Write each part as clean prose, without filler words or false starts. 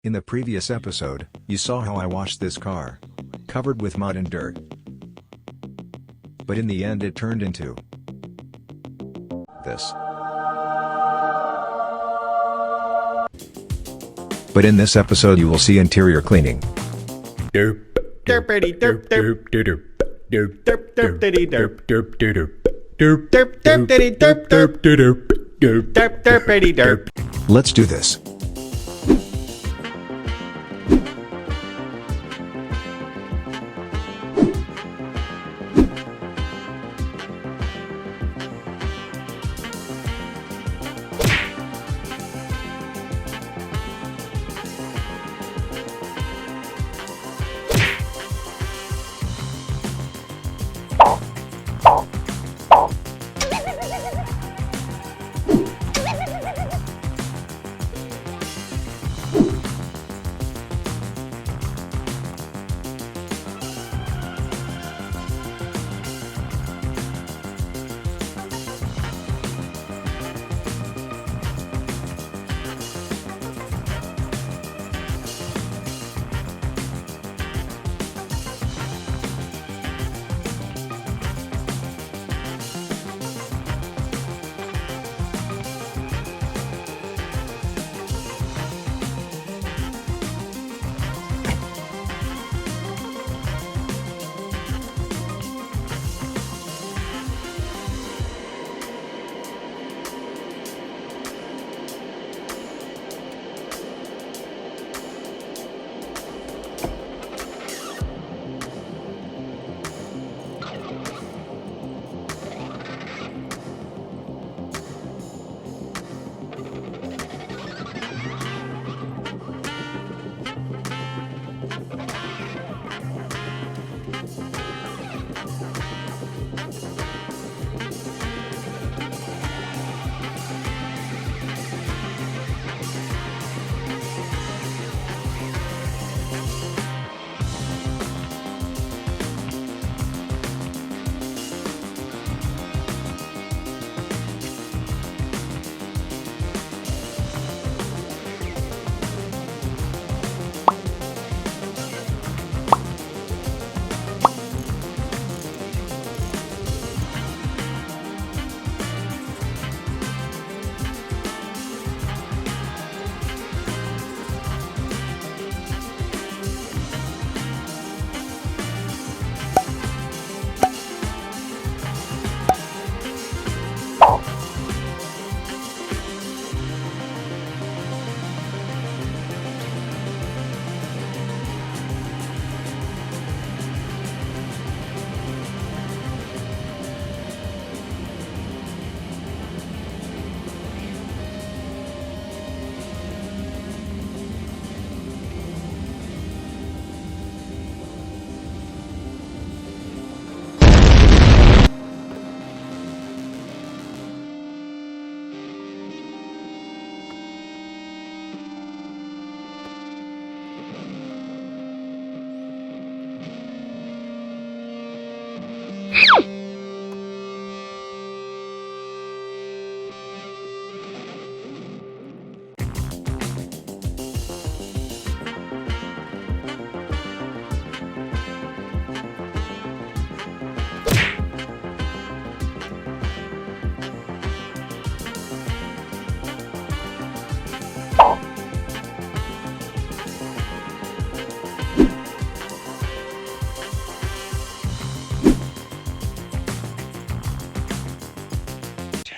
In the previous episode, you saw how I washed this car, covered with mud and dirt. But in the end it turned into this. But in this episode you will see interior cleaning. Derp derpity derp derp derp derp derp derpity derp derp derp derp derp derpity derp derp derp derp derp derpity derp. Let's do this.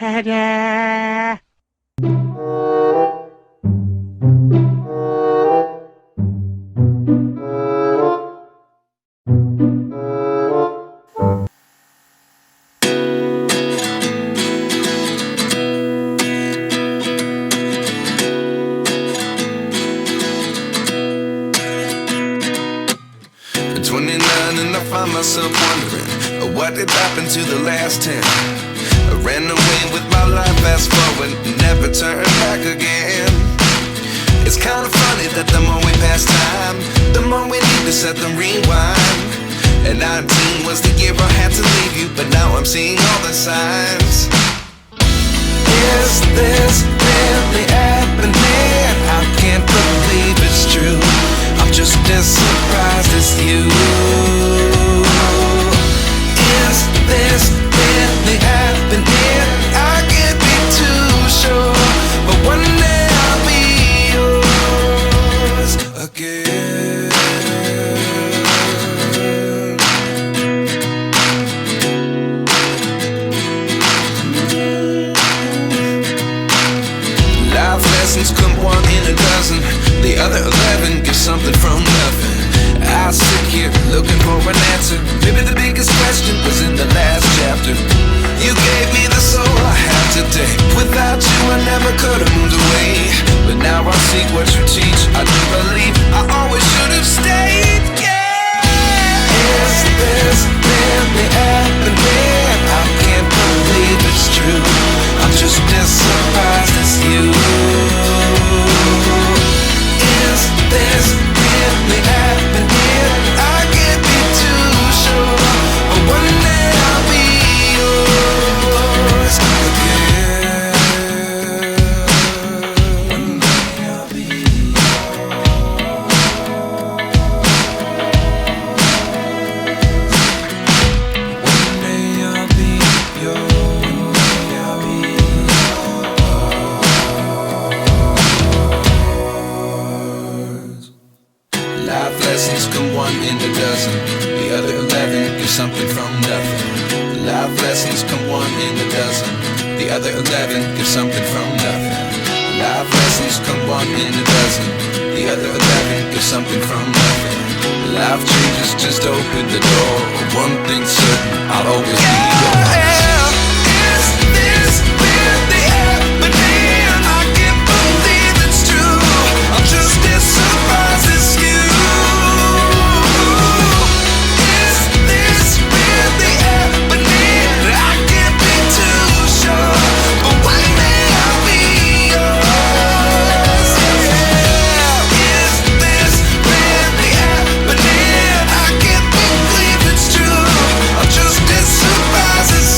Ta-da! At 29 and I find myself wondering what did happen to the last 10. I ran away with my life, fast forward, never turn back again. It's kind of funny that the more we pass time, the more we need to set them rewind. And 19 was the year I had to leave you, but now I'm seeing all the signs. Is this really happening? I can't believe it's true. just as surprised as you. Is this really happening? I can't be too sure, but one day I'll be yours again. Life lessons come one in a dozen. The other 11 get something from nothing. I sit here looking for an answer. Maybe the biggest question was in the last chapter. You gave me the soul I have today. Without you I never could have moved away. But now I see what you teach. I do believe I always should have stayed. Yeah. Is this really happening? I can't believe it's true. I'm just as surprised as you. Is this really happening? I can't be too sure, but one day I'll be yours again. One day I'll be One day I'll be yours. One day I'll be Life lessons come one in a dozen. The other 11 get something from nothing. Life lessons come one in a dozen. The other 11 get something from nothing. Life lessons come one in a dozen. The other 11 get something from nothing. Life changes just open the door. One thing's certain, I'll always be yours. Is this really happening? I can't believe it's true. I'm just as surprised as you. Is this really happening? I can't be too sure, but one day I'll be yours. Yeah. Is this really happening? I can't believe it's true. I'm just as surprised as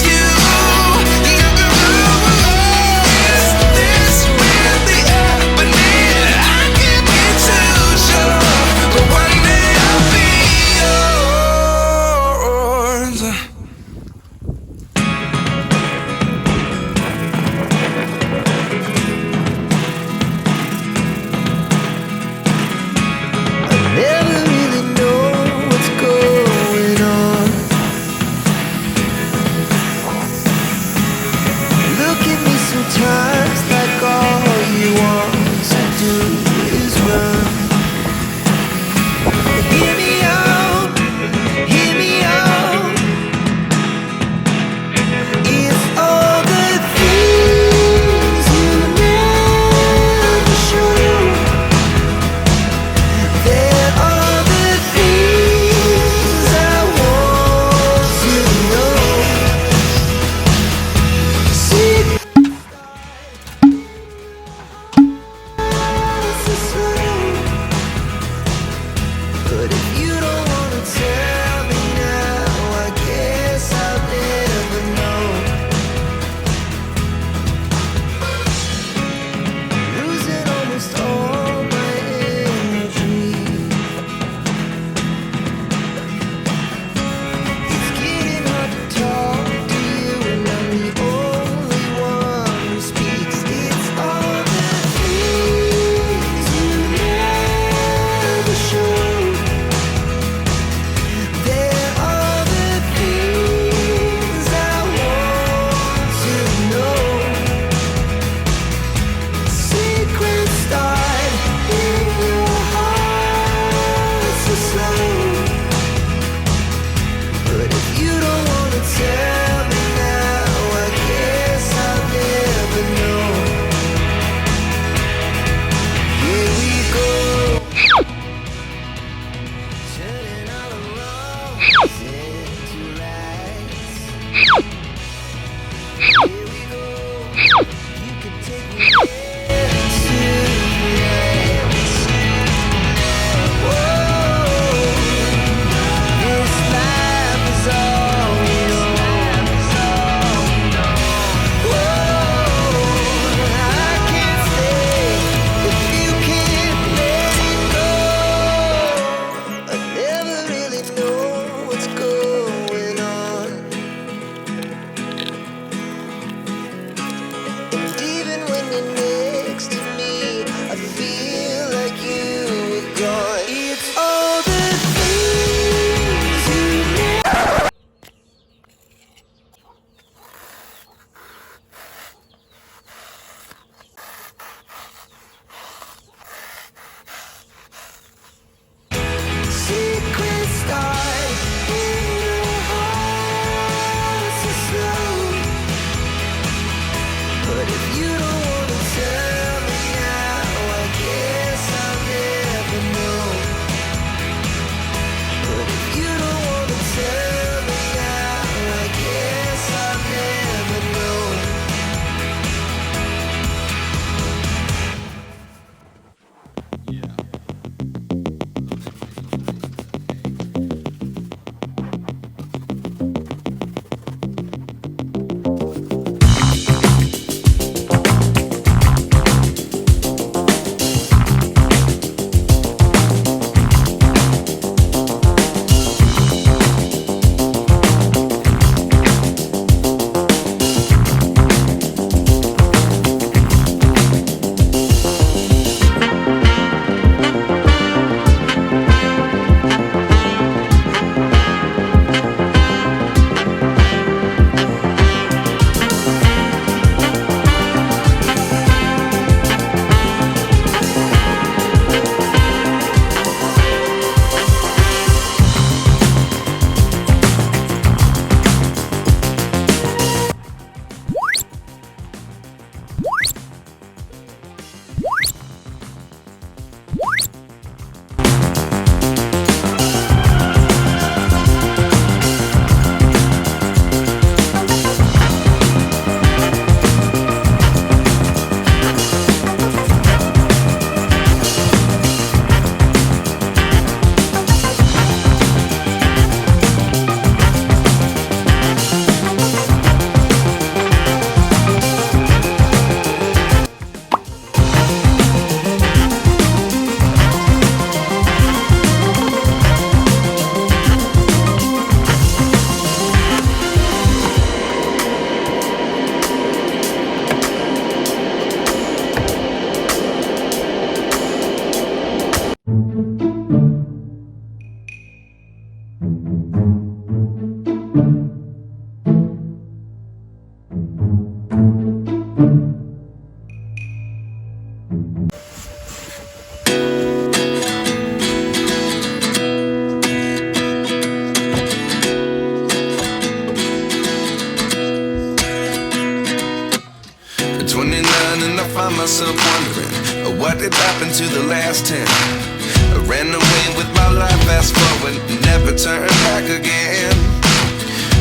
happened to the last 10? I ran away with my life, fast forward, never turn back again.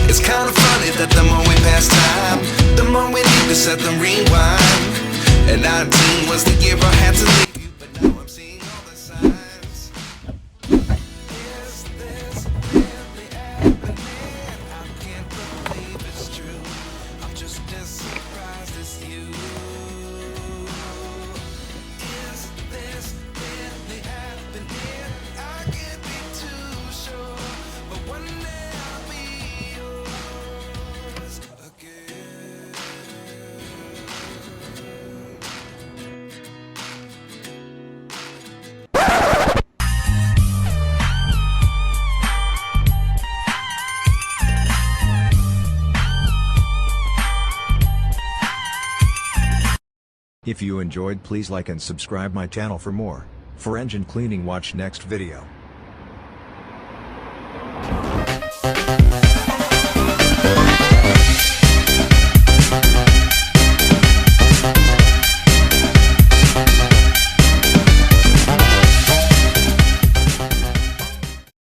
It's kind of funny that the more we pass time, the more we need to set them rewind. And 19 was the year I had to leave you, but now I'm seeing all the signs. Is this really happening? I can't believe it's true. I'm just as surprised as you. Is this really happening? I can't be too sure, but one day I'll be yours again. If you enjoyed, please like and subscribe my channel for more. For engine cleaning, watch next video.